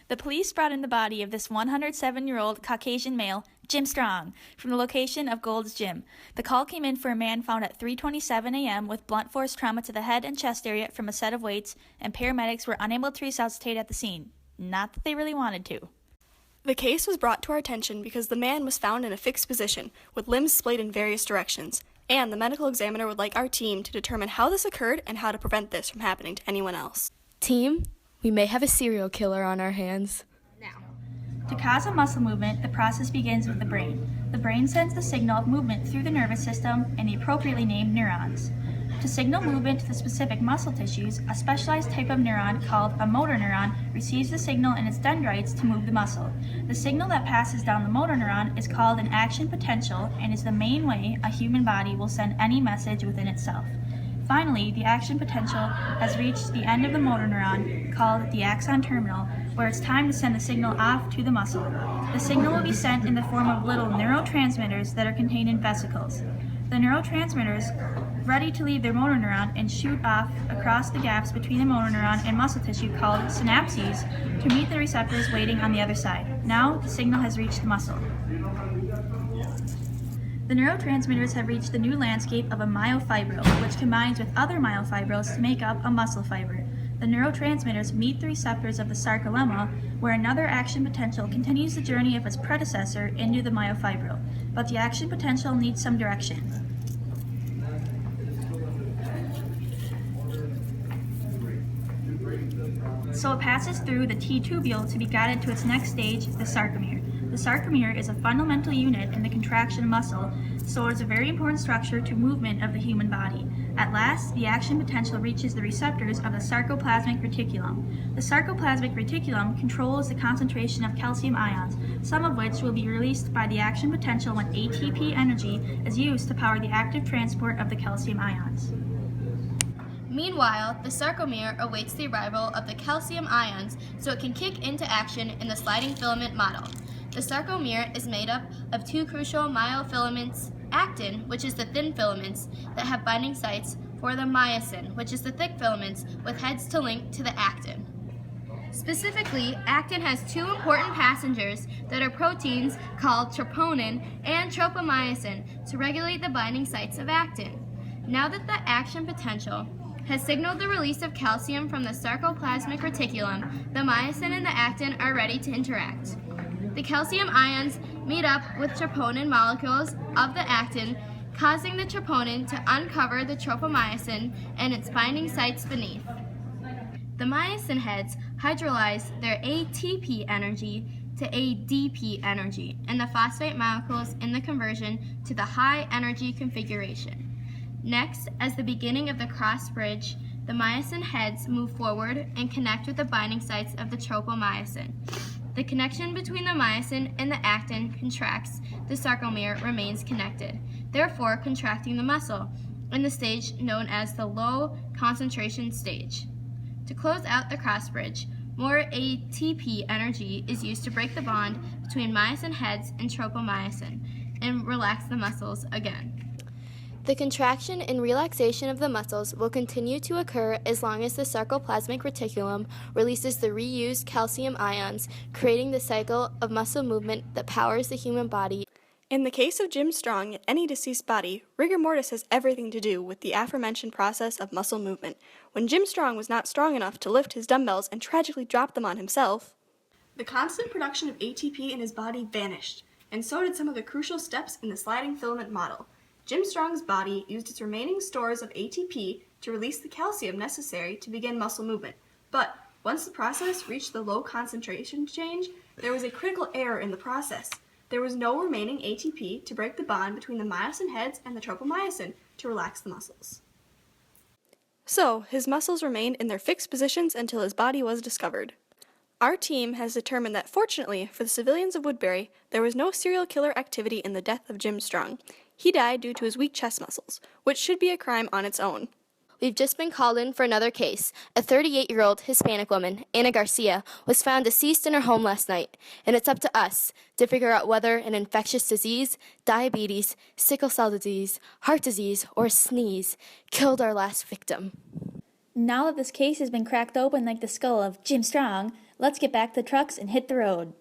The police brought in the body of this 107-year-old Caucasian male, Jim Strong, from the location of Gold's Gym. The call came in for a man found at 3:27 a.m. with blunt force trauma to the head and chest area from a set of weights, and paramedics were unable to resuscitate at the scene. Not that they really wanted to. The case was brought to our attention because the man was found in a fixed position, with limbs splayed in various directions, and the medical examiner would like our team to determine how this occurred and how to prevent this from happening to anyone else. Team, we may have a serial killer on our hands. To cause a muscle movement, the process begins with the brain. The brain sends the signal of movement through the nervous system and the appropriately named neurons. To signal movement to the specific muscle tissues, a specialized type of neuron called a motor neuron receives the signal in its dendrites to move the muscle. The signal that passes down the motor neuron is called an action potential and is the main way a human body will send any message within itself. Finally, the action potential has reached the end of the motor neuron, called the axon terminal, where it's time to send the signal off to the muscle. The signal will be sent in the form of little neurotransmitters that are contained in vesicles. The neurotransmitters ready to leave their motor neuron and shoot off across the gaps between the motor neuron and muscle tissue called synapses to meet the receptors waiting on the other side. Now the signal has reached the muscle. The neurotransmitters have reached the new landscape of a myofibril, which combines with other myofibrils to make up a muscle fiber. The neurotransmitters meet the receptors of the sarcolemma, where another action potential continues the journey of its predecessor into the myofibril, but the action potential needs some direction. So it passes through the T-tubule to be guided to its next stage, the sarcomere. The sarcomere is a fundamental unit in the contraction muscle, so it is a very important structure to movement of the human body. At last, the action potential reaches the receptors of the sarcoplasmic reticulum. The sarcoplasmic reticulum controls the concentration of calcium ions, some of which will be released by the action potential when ATP energy is used to power the active transport of the calcium ions. Meanwhile, the sarcomere awaits the arrival of the calcium ions so it can kick into action in the sliding filament model. The sarcomere is made up of two crucial myofilaments, actin, which is the thin filaments that have binding sites, for the myosin, which is the thick filaments with heads to link to the actin. Specifically, actin has two important passengers that are proteins called troponin and tropomyosin to regulate the binding sites of actin. Now that the action potential has signaled the release of calcium from the sarcoplasmic reticulum, the myosin and the actin are ready to interact. The calcium ions meet up with troponin molecules of the actin, causing the troponin to uncover the tropomyosin and its binding sites beneath. The myosin heads hydrolyze their ATP energy to ADP energy and the phosphate molecules in the conversion to the high energy configuration. Next, as the beginning of the cross bridge, the myosin heads move forward and connect with the binding sites of the tropomyosin. The connection between the myosin and the actin contracts, the sarcomere remains connected, therefore contracting the muscle, in the stage known as the low concentration stage. To close out the cross bridge, more ATP energy is used to break the bond between myosin heads and tropomyosin and relax the muscles again. The contraction and relaxation of the muscles will continue to occur as long as the sarcoplasmic reticulum releases the reused calcium ions, creating the cycle of muscle movement that powers the human body. In the case of Jim Strong and any deceased body, rigor mortis has everything to do with the aforementioned process of muscle movement. When Jim Strong was not strong enough to lift his dumbbells and tragically dropped them on himself, the constant production of ATP in his body vanished, and so did some of the crucial steps in the sliding filament model. Jim Strong's body used its remaining stores of ATP to release the calcium necessary to begin muscle movement. But once the process reached the low concentration change, there was a critical error in the process. There was no remaining ATP to break the bond between the myosin heads and the tropomyosin to relax the muscles. So, his muscles remained in their fixed positions until his body was discovered. Our team has determined that, fortunately for the civilians of Woodbury, there was no serial killer activity in the death of Jim Strong. He died due to his weak chest muscles, which should be a crime on its own. We've just been called in for another case. A 38-year-old Hispanic woman, Ana Garcia, was found deceased in her home last night, and it's up to us to figure out whether an infectious disease, diabetes, sickle cell disease, heart disease, or a sneeze killed our last victim. Now that this case has been cracked open like the skull of Jim Strong, let's get back to the trucks and hit the road.